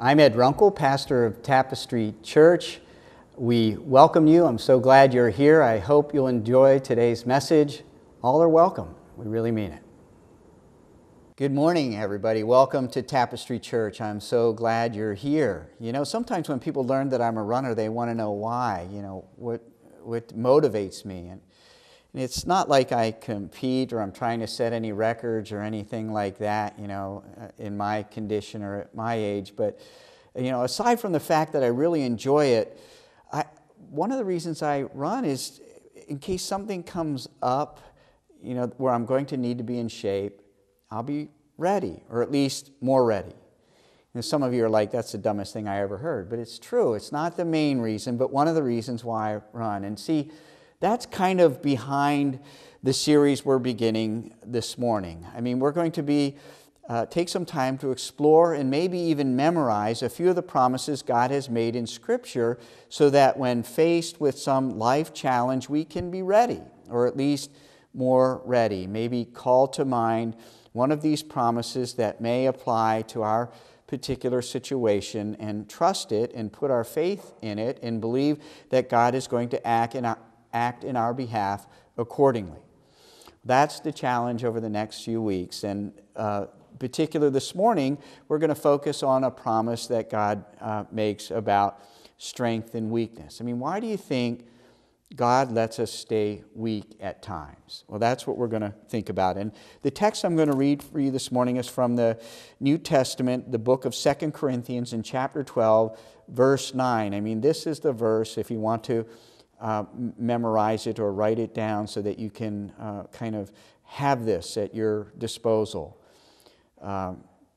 I'm Ed Runkle, pastor of Tapestry Church. We welcome you. I'm so glad you're here. I hope you'll enjoy today's message. All are welcome. We really mean it. Good morning, everybody. Welcome to Tapestry Church. I'm so glad you're here. You know, sometimes when people learn that I'm a runner, they want to know why, what motivates me. And it's not like I compete or I'm trying to set any records or anything like that, in my condition or at my age. But, aside from the fact that I really enjoy it, one of the reasons I run is in case something comes up, where I'm going to need to be in shape, I'll be ready, or at least more ready. Some of you are like, that's the dumbest thing I ever heard. But it's true. It's not the main reason, but one of the reasons why I run. And see, that's kind of behind the series we're beginning this morning. We're going to take some time to explore and maybe even memorize a few of the promises God has made in Scripture so that when faced with some life challenge, we can be ready, or at least more ready. Maybe call to mind one of these promises that may apply to our particular situation and trust it and put our faith in it and believe that God is going to act in our behalf accordingly. That's the challenge over the next few weeks. And particular this morning, we're going to focus on a promise that God makes about strength and weakness. Why do you think God lets us stay weak at times? Well, that's what we're going to think about. And the text I'm going to read for you this morning is from the New Testament, the book of 2 Corinthians in chapter 12, verse 9. This is the verse, if you want to memorize it or write it down so that you can kind of have this at your disposal.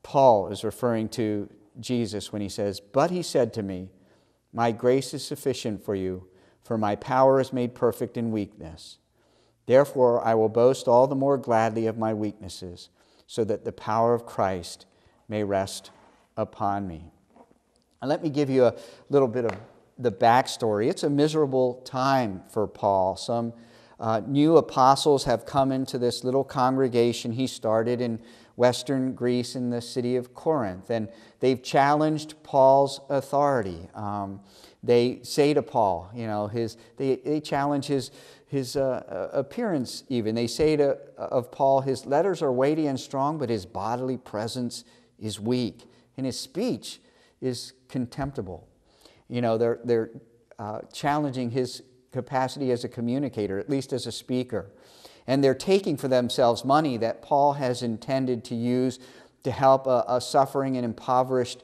Paul is referring to Jesus when he says, "But he said to me, my grace is sufficient for you, for my power is made perfect in weakness. Therefore I will boast all the more gladly of my weaknesses, so that the power of Christ may rest upon me." And let me give you a little bit of the backstory. It's a miserable time for Paul. Some new apostles have come into this little congregation he started in western Greece in the city of Corinth, and they've challenged Paul's authority. They say to Paul, they challenge his appearance even. They say of Paul, his letters are weighty and strong, but his bodily presence is weak, and his speech is contemptible. They're challenging his capacity as a communicator, at least as a speaker. And they're taking for themselves money that Paul has intended to use to help a suffering and impoverished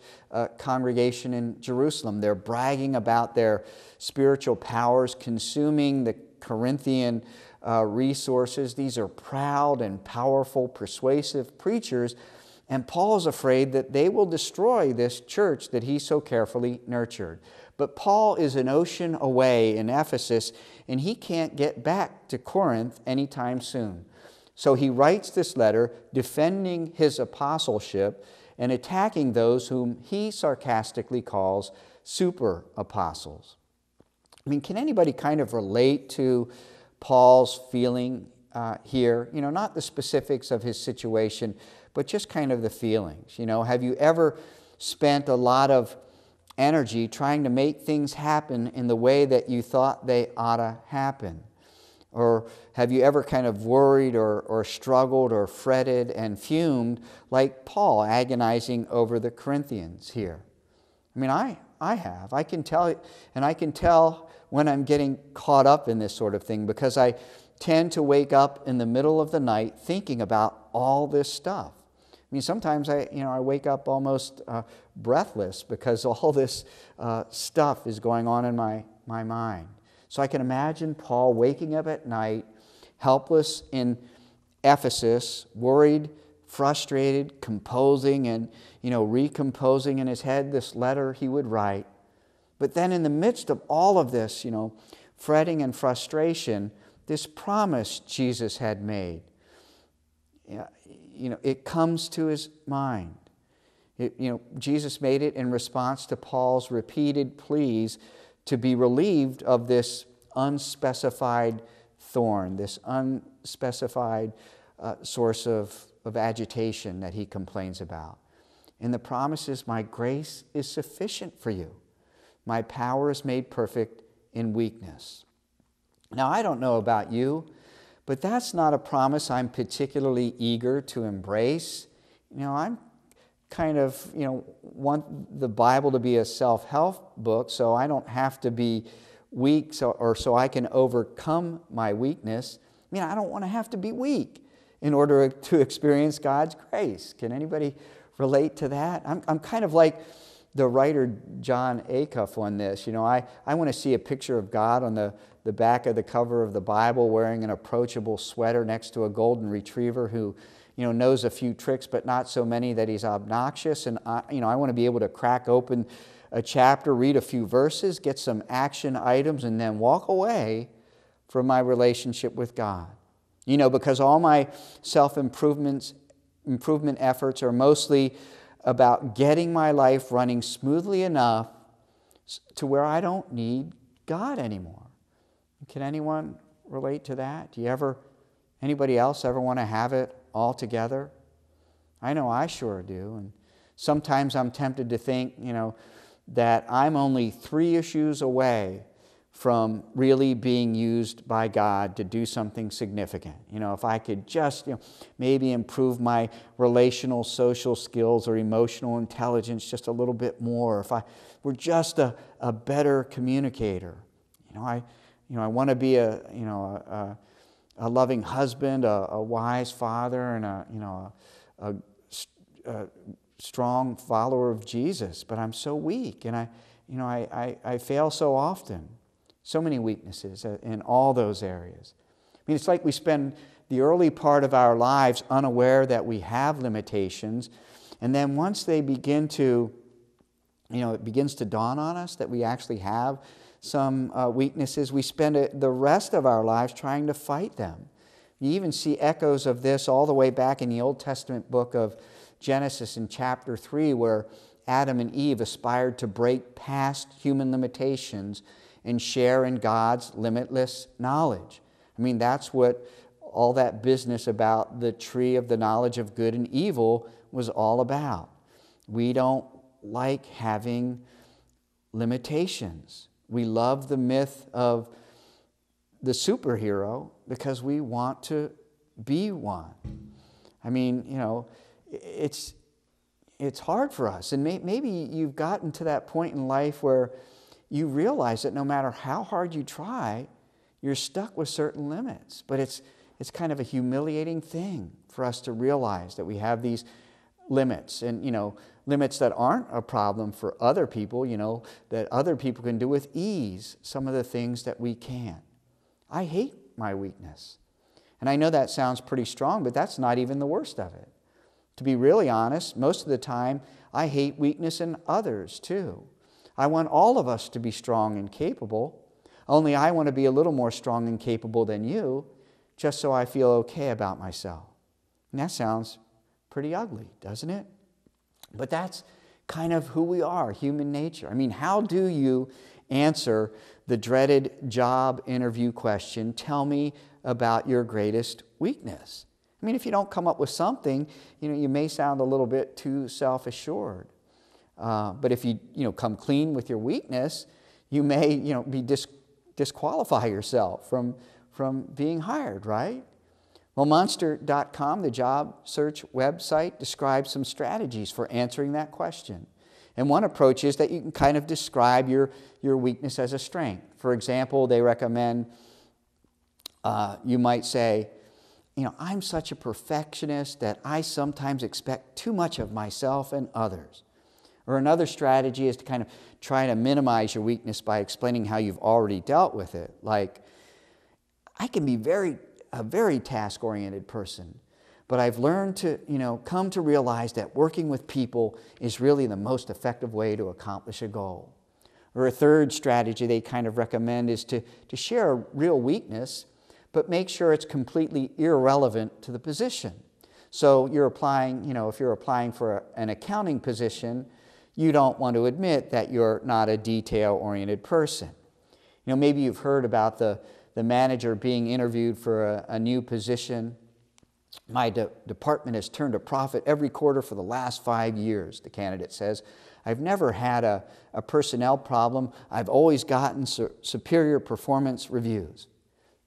congregation in Jerusalem. They're bragging about their spiritual powers, consuming the Corinthian resources. These are proud and powerful, persuasive preachers, and Paul's afraid that they will destroy this church that he so carefully nurtured. But Paul is an ocean away in Ephesus, and he can't get back to Corinth anytime soon. So he writes this letter defending his apostleship and attacking those whom he sarcastically calls super apostles. Can anybody kind of relate to Paul's feeling here? Not the specifics of his situation, but just kind of the feelings. Have you ever spent a lot of energy trying to make things happen in the way that you thought they ought to happen? Or have you ever kind of worried or struggled or fretted and fumed like Paul, agonizing over the Corinthians here? I have. I can tell, and I can tell when I'm getting caught up in this sort of thing because I tend to wake up in the middle of the night thinking about all this stuff. Sometimes I wake up almost breathless because all this stuff is going on in my mind. So I can imagine Paul waking up at night, helpless in Ephesus, worried, frustrated, composing and recomposing in his head this letter he would write. But then in the midst of all of this, fretting and frustration, this promise Jesus had made, it comes to his mind. Jesus made it in response to Paul's repeated pleas to be relieved of this unspecified thorn, this unspecified source of agitation that he complains about. And the promise is, my grace is sufficient for you. My power is made perfect in weakness. Now, I don't know about you, but that's not a promise I'm particularly eager to embrace. I'm kind of, want the Bible to be a self-help book so I don't have to be weak so I can overcome my weakness. I don't want to have to be weak in order to experience God's grace. Can anybody relate to that? I'm kind of like the writer John Acuff on this. I want to see a picture of God on the back of the cover of the Bible wearing an approachable sweater next to a golden retriever who knows a few tricks but not so many that he's obnoxious. And I want to be able to crack open a chapter, read a few verses, get some action items, and then walk away from my relationship with God. Because all my self-improvement efforts are mostly about getting my life running smoothly enough to where I don't need God anymore. Can anyone relate to that? Anybody else ever want to have it all together? I know I sure do. And sometimes I'm tempted to think, that I'm only 3 issues away from really being used by God to do something significant. If I could just, maybe improve my relational, social skills or emotional intelligence just a little bit more. If I were just a better communicator. I want to be a loving husband, a wise father, and a strong follower of Jesus. But I'm so weak, and I fail so often. So many weaknesses in all those areas. It's like we spend the early part of our lives unaware that we have limitations, and then once they begin to, it begins to dawn on us that we actually have some weaknesses, we spend the rest of our lives trying to fight them. You even see echoes of this all the way back in the Old Testament book of Genesis in chapter 3, where Adam and Eve aspired to break past human limitations and share in God's limitless knowledge. That's what all that business about the tree of the knowledge of good and evil was all about. We don't like having limitations. We love the myth of the superhero because we want to be one. It's hard for us. And maybe you've gotten to that point in life where you realize that no matter how hard you try, you're stuck with certain limits. But it's kind of a humiliating thing for us to realize that we have these limits. And, limits that aren't a problem for other people, that other people can do with ease some of the things that we can't. I hate my weakness. And I know that sounds pretty strong, but that's not even the worst of it. To be really honest, most of the time, I hate weakness in others too. I want all of us to be strong and capable, only I want to be a little more strong and capable than you, just so I feel okay about myself. And that sounds pretty ugly, doesn't it? But that's kind of who we are, human nature. How do you answer the dreaded job interview question, tell me about your greatest weakness? If you don't come up with something, you may sound a little bit too self-assured. But if you come clean with your weakness, you may be disqualify yourself from being hired, right? Well, Monster.com, the job search website, describes some strategies for answering that question. And one approach is that you can kind of describe your weakness as a strength. For example, they recommend you might say, I'm such a perfectionist that I sometimes expect too much of myself and others. Or another strategy is to kind of try to minimize your weakness by explaining how you've already dealt with it. Like, I can be a very task-oriented person, but I've learned to, come to realize that working with people is really the most effective way to accomplish a goal. Or a third strategy they kind of recommend is to share a real weakness, but make sure it's completely irrelevant to the position. So you're applying, if you're applying for an accounting position, you don't want to admit that you're not a detail-oriented person. Maybe you've heard about the manager being interviewed for a new position, My department has turned a profit every quarter for the last 5 years, the candidate says. I've never had a personnel problem. I've always gotten superior performance reviews.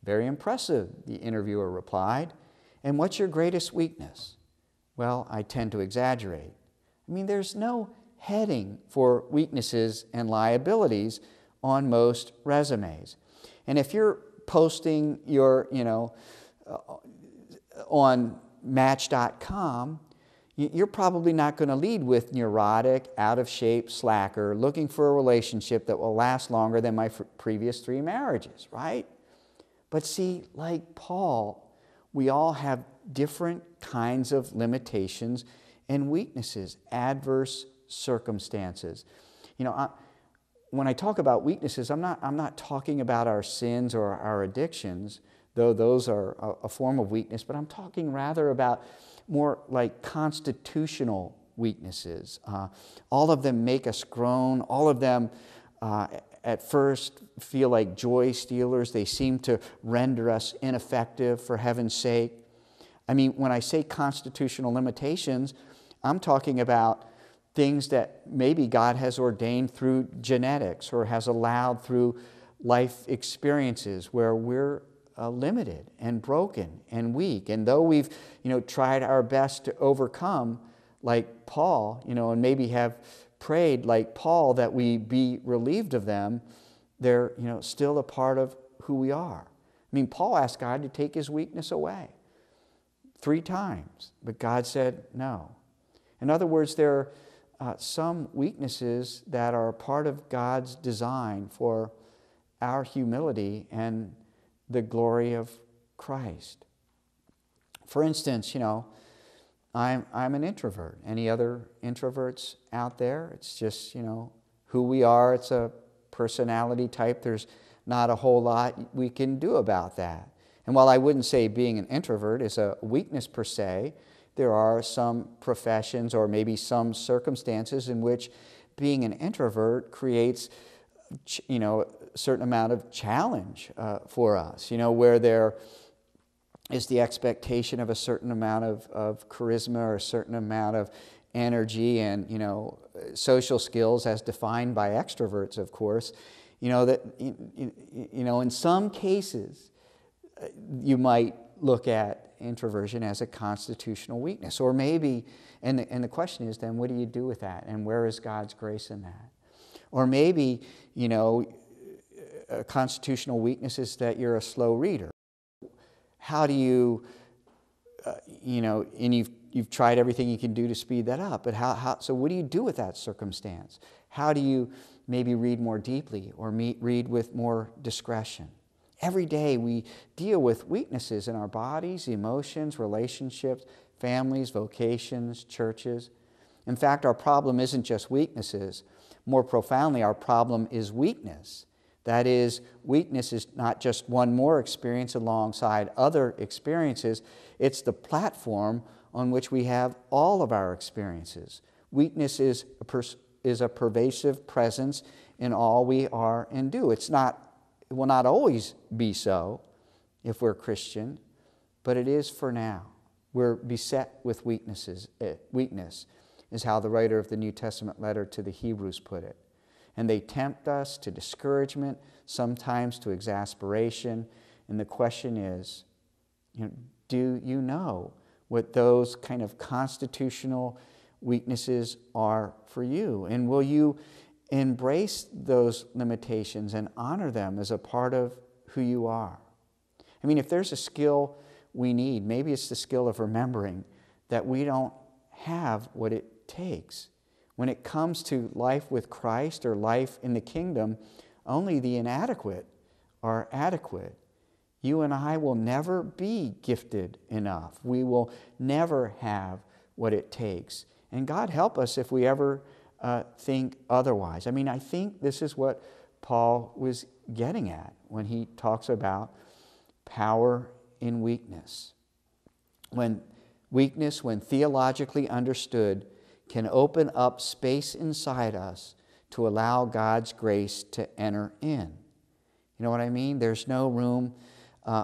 Very impressive, the interviewer replied. And what's your greatest weakness? Well, I tend to exaggerate. I mean, there's no heading for weaknesses and liabilities on most resumes. And if you're posting your, on Match.com, you're probably not going to lead with neurotic, out-of-shape, slacker, looking for a relationship that will last longer than my previous 3 marriages, right? But see, like Paul, we all have different kinds of limitations and weaknesses, adverse circumstances. When I talk about weaknesses, I'm not talking about our sins or our addictions, though those are a form of weakness, but I'm talking rather about more like constitutional weaknesses. All of them make us groan. All of them at first feel like joy stealers. They seem to render us ineffective, for heaven's sake. I mean, when I say constitutional limitations, I'm talking about things that maybe God has ordained through genetics or has allowed through life experiences where we're limited and broken and weak. And though we've, tried our best to overcome, like Paul, and maybe have prayed like Paul that we be relieved of them, they're, still a part of who we are. I mean, Paul asked God to take his weakness away 3 times, but God said no. In other words, there are some weaknesses that are part of God's design for our humility and the glory of Christ. For instance, I'm an introvert. Any other introverts out there? It's just, who we are. It's a personality type. There's not a whole lot we can do about that. And while I wouldn't say being an introvert is a weakness per se, there are some professions or maybe some circumstances in which being an introvert creates, a certain amount of challenge for us, where there is the expectation of a certain amount of charisma or a certain amount of energy and, social skills as defined by extroverts, of course, that, in some cases you might look at introversion as a constitutional weakness. Or maybe, and the question is then, what do you do with that? And where is God's grace in that? Or maybe, a constitutional weakness is that you're a slow reader. How do you, and you've tried everything you can do to speed that up, but so what do you do with that circumstance? How do you maybe read more deeply or read with more discretion? Every day we deal with weaknesses in our bodies, emotions, relationships, families, vocations, churches. In fact, our problem isn't just weaknesses. More profoundly, our problem is weakness. That is, weakness is not just one more experience alongside other experiences. It's the platform on which we have all of our experiences. Weakness is a pervasive presence in all we are and do. It will not always be so if we're Christian, but it is for now. We're beset with weaknesses. Weakness is how the writer of the New Testament letter to the Hebrews put it. And they tempt us to discouragement, sometimes to exasperation. And the question is, do you know what those kind of constitutional weaknesses are for you? And will you embrace those limitations and honor them as a part of who you are? I mean, if there's a skill we need, maybe it's the skill of remembering that we don't have what it takes. When it comes to life with Christ or life in the kingdom, only the inadequate are adequate. You and I will never be gifted enough. We will never have what it takes. And God help us if we ever think otherwise. I mean, I think this is what Paul was getting at when he talks about power in weakness. When theologically understood, can open up space inside us to allow God's grace to enter in. You know what I mean? There's no room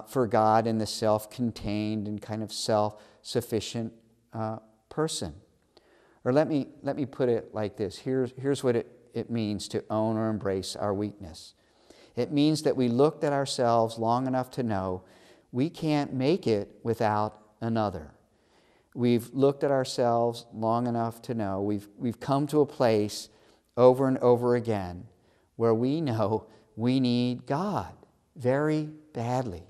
for God and the self-contained and kind of self-sufficient person. Or let me put it like this. Here's what it means to own or embrace our weakness. It means that we looked at ourselves long enough to know we can't make it without another. We've looked at ourselves long enough to know we've come to a place over and over again where we know we need God very badly.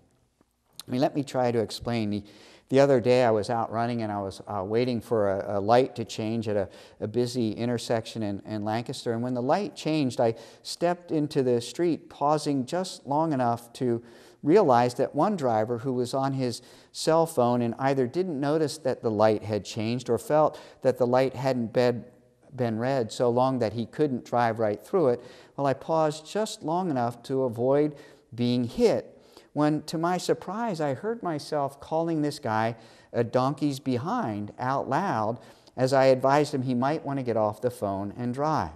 I mean, let me try to explain. The other day I was out running and I was waiting for a light to change at a busy intersection in Lancaster. And when the light changed, I stepped into the street, pausing just long enough to realize that one driver who was on his cell phone and either didn't notice that the light had changed or felt that the light hadn't been red so long that he couldn't drive right through it, well, I paused just long enough to avoid being hit, when to my surprise I heard myself calling this guy a donkey's behind out loud as I advised him he might want to get off the phone and drive.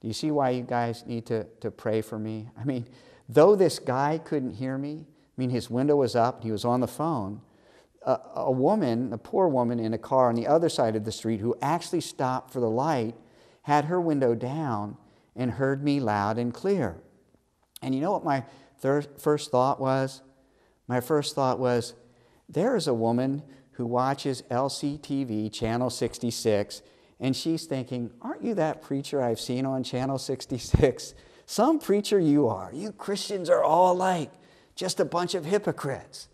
Do you see why you guys need to pray for me? I mean, though this guy couldn't hear me, his window was up, he was on the phone, a woman, a poor woman in a car on the other side of the street who actually stopped for the light, had her window down and heard me loud and clear. And you know what my first thought was? My first thought was, there is a woman who watches LCTV, Channel 66, and she's thinking, aren't you that preacher I've seen on Channel 66? Some preacher you are. You Christians are all alike, just a bunch of hypocrites.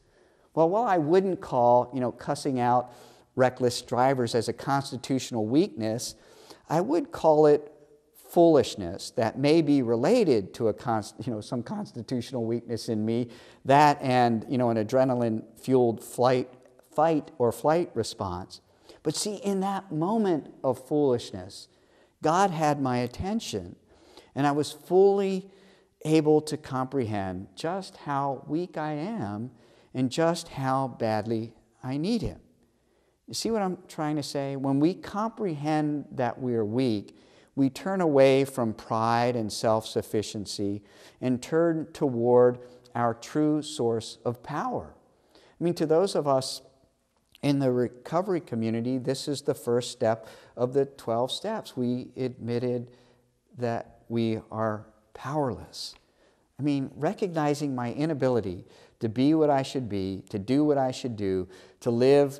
Well, while I wouldn't call, cussing out reckless drivers as a constitutional weakness, I would call it foolishness that may be related to some constitutional weakness in me, that and an adrenaline-fueled fight or flight response. But see, in that moment of foolishness, God had my attention, and I was fully able to comprehend just how weak I am and just how badly I need Him. You see what I'm trying to say? When we comprehend that we're weak, we turn away from pride and self-sufficiency and turn toward our true source of power. To those of us in the recovery community, this is the first step of the 12 steps. We admitted that we are powerless. Recognizing my inability to be what I should be, to do what I should do, to live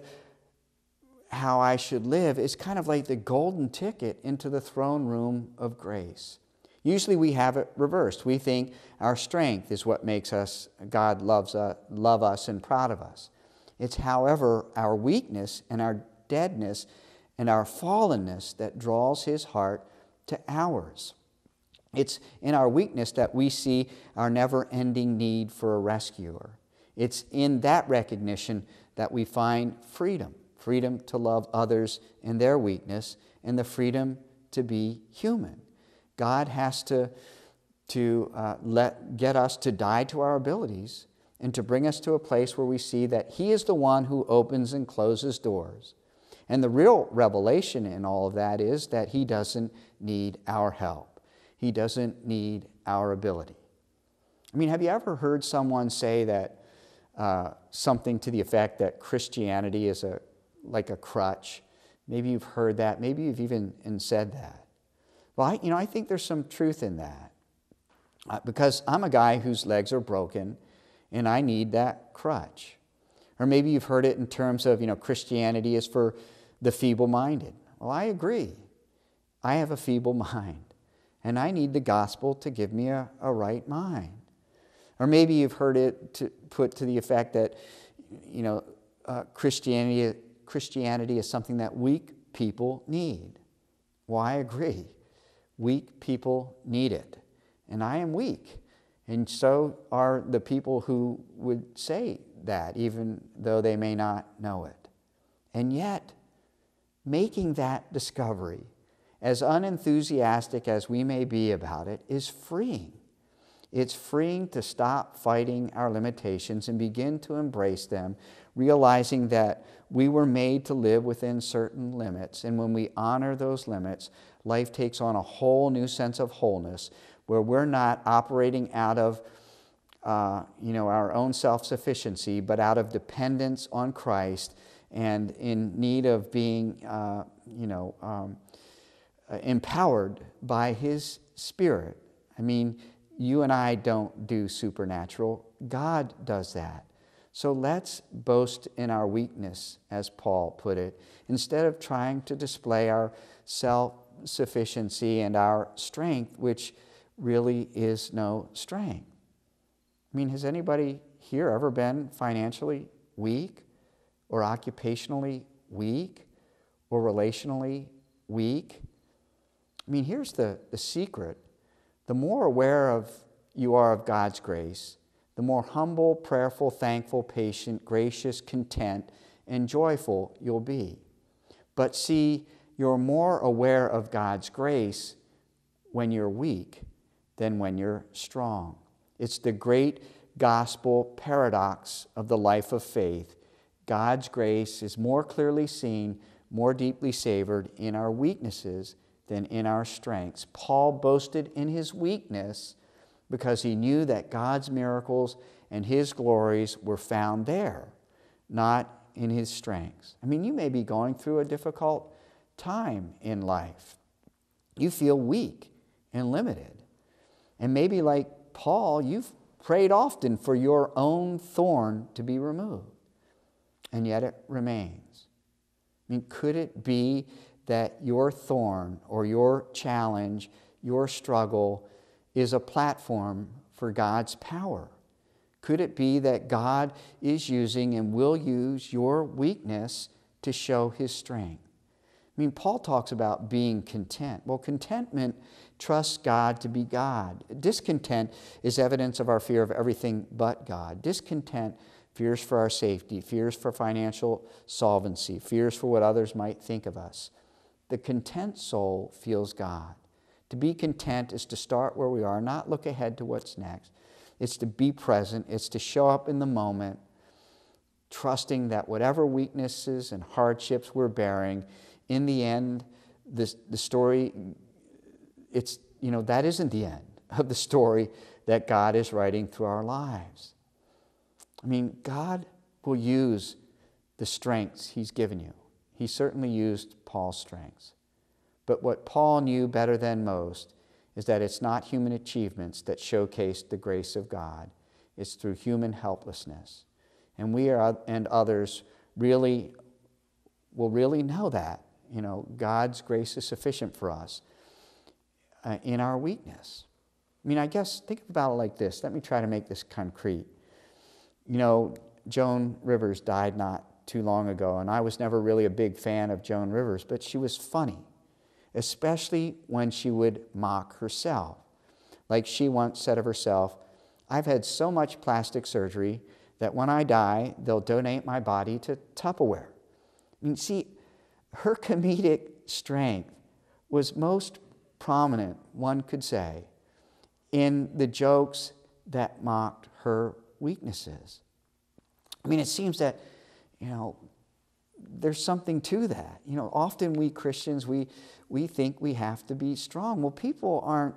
how I should live is kind of like the golden ticket into the throne room of grace. Usually we have it reversed. We think our strength is what makes God love us and proud of us. It's, however, our weakness and our deadness and our fallenness that draws His heart to ours. It's in our weakness that we see our never-ending need for a rescuer. It's in that recognition that we find freedom to love others in their weakness, and the freedom to be human. God has to get us to die to our abilities and to bring us to a place where we see that He is the one who opens and closes doors. And the real revelation in all of that is that He doesn't need our help. He doesn't need our ability. Have you ever heard someone say that something to the effect that Christianity is like a crutch? Maybe you've heard that. Maybe you've even said that. Well, I think there's some truth in that. Because I'm a guy whose legs are broken, and I need that crutch. Or maybe you've heard it in terms of, Christianity is for the feeble-minded. Well, I agree. I have a feeble mind, and I need the gospel to give me a right mind. Or maybe you've heard it put to the effect that, Christianity is something that weak people need. Well, I agree. Weak people need it. And I am weak. And so are the people who would say that, even though they may not know it. And yet, making that discovery, as unenthusiastic as we may be about it, is freeing. It's freeing to stop fighting our limitations and begin to embrace them, realizing that we were made to live within certain limits. And when we honor those limits, life takes on a whole new sense of wholeness, where we're not operating out of our own self-sufficiency, but out of dependence on Christ and in need of being, empowered by His Spirit. I mean, you and I don't do supernatural. God does that. So let's boast in our weakness, as Paul put it, instead of trying to display our self-sufficiency and our strength, which really is no strength. I mean, has anybody here ever been financially weak or occupationally weak or relationally weak? I mean, here's the secret. The more aware you are of God's grace, the more humble, prayerful, thankful, patient, gracious, content, and joyful you'll be. But see, you're more aware of God's grace when you're weak than when you're strong. It's the great gospel paradox of the life of faith. God's grace is more clearly seen, more deeply savored in our weaknesses than in our strengths. Paul boasted in his weakness because he knew that God's miracles and His glories were found there, not in his strengths. I mean, you may be going through a difficult time in life. You feel weak and limited. And maybe like Paul, you've prayed often for your own thorn to be removed, and yet it remains. I mean, could it be that your thorn or your challenge, your struggle, is a platform for God's power? Could it be that God is using and will use your weakness to show His strength? I mean, Paul talks about being content. Well, contentment trusts God to be God. Discontent is evidence of our fear of everything but God. Discontent fears for our safety, fears for financial solvency, fears for what others might think of us. The content soul feels God. To be content is to start where we are, not look ahead to what's next. It's to be present. It's to show up in the moment, trusting that whatever weaknesses and hardships we're bearing, in the end, the story, that isn't the end of the story that God is writing through our lives. I mean, God will use the strengths He's given you. He certainly used Paul's strengths. But what Paul knew better than most is that it's not human achievements that showcase the grace of God. It's through human helplessness. And we and others will really know that. God's grace is sufficient for us in our weakness. I mean, I guess, think about it like this. Let me try to make this concrete. Joan Rivers died not too long ago, and I was never really a big fan of Joan Rivers, but she was funny, especially when she would mock herself. Like she once said of herself, "I've had so much plastic surgery that when I die, they'll donate my body to Tupperware." I mean, see, her comedic strength was most prominent, one could say, in the jokes that mocked her weaknesses. I mean, it seems that, there's something to that. Often we Christians, we think we have to be strong. Well, people aren't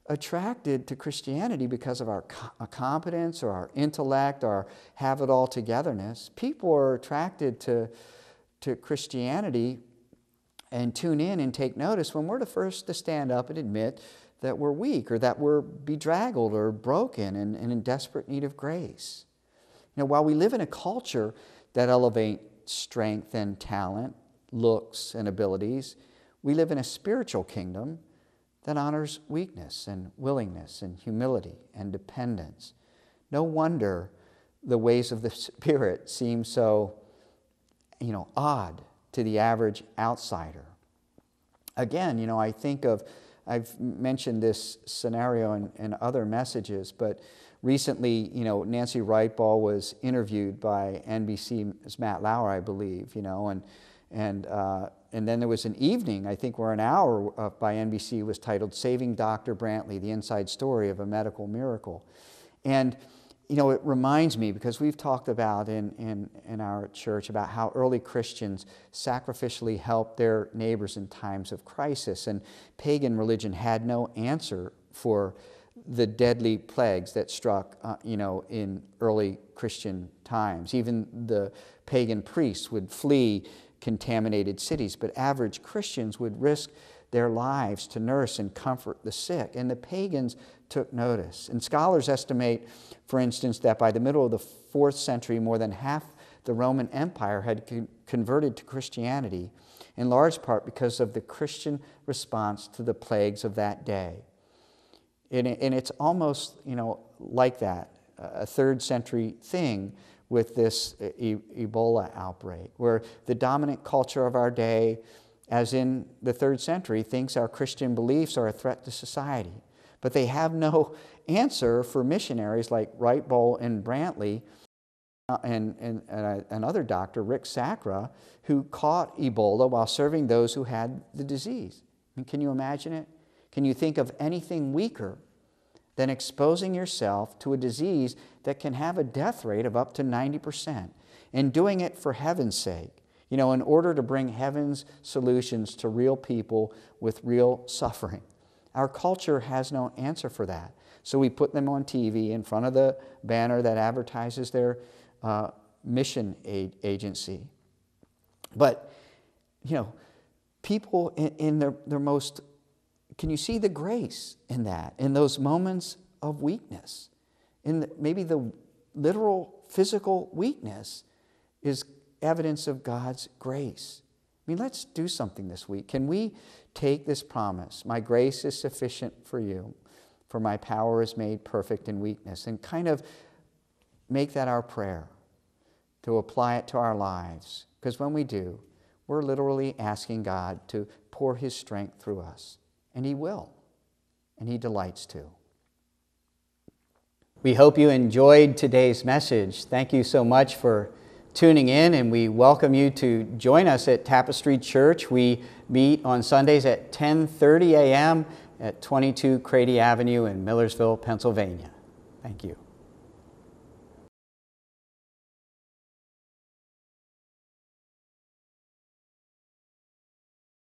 attracted to Christianity because of our competence or our intellect or our have-it-all-togetherness. People are attracted to Christianity and tune in and take notice when we're the first to stand up and admit that we're weak or that we're bedraggled or broken and in desperate need of grace. While we live in a culture that elevates strength and talent, looks and abilities, we live in a spiritual kingdom that honors weakness and willingness and humility and dependence. No wonder the ways of the Spirit seem so, odd to the average outsider. Again, I think I've mentioned this scenario in other messages, but recently, Nancy Wright-Ball was interviewed by NBC's Matt Lauer, I believe, and then there was an evening, I think, where an hour by NBC was titled "Saving Dr. Brantley, the Inside Story of a Medical Miracle." And, it reminds me, because we've talked about in our church about how early Christians sacrificially helped their neighbors in times of crisis, and pagan religion had no answer for the deadly plagues that struck, in early Christian times. Even the pagan priests would flee contaminated cities, but average Christians would risk their lives to nurse and comfort the sick. And the pagans took notice. And scholars estimate, for instance, that by the middle of the 4th century, more than half the Roman Empire had converted to Christianity, in large part because of the Christian response to the plagues of that day. And it's almost, like that, a 3rd century thing with this Ebola outbreak, where the dominant culture of our day, as in the 3rd century, thinks our Christian beliefs are a threat to society. But they have no answer for missionaries like Wright, Bowl, and Brantley, and another doctor, Rick Sacra, who caught Ebola while serving those who had the disease. I mean, can you imagine it? Can you think of anything weaker than exposing yourself to a disease that can have a death rate of up to 90%, and doing it for heaven's sake, in order to bring heaven's solutions to real people with real suffering? Our culture has no answer for that. So we put them on TV in front of the banner that advertises their mission agency. But, people in their most... Can you see the grace in that, in those moments of weakness? Maybe the literal physical weakness is evidence of God's grace. I mean, let's do something this week. Can we take this promise, my grace is sufficient for you, for my power is made perfect in weakness, and kind of make that our prayer, to apply it to our lives? Because when we do, we're literally asking God to pour His strength through us. And He will. And He delights to. We hope you enjoyed today's message. Thank you so much for tuning in, and we welcome you to join us at Tapestry Church. We meet on Sundays at 10:30 a.m. at 22 Crady Avenue in Millersville, Pennsylvania. Thank you.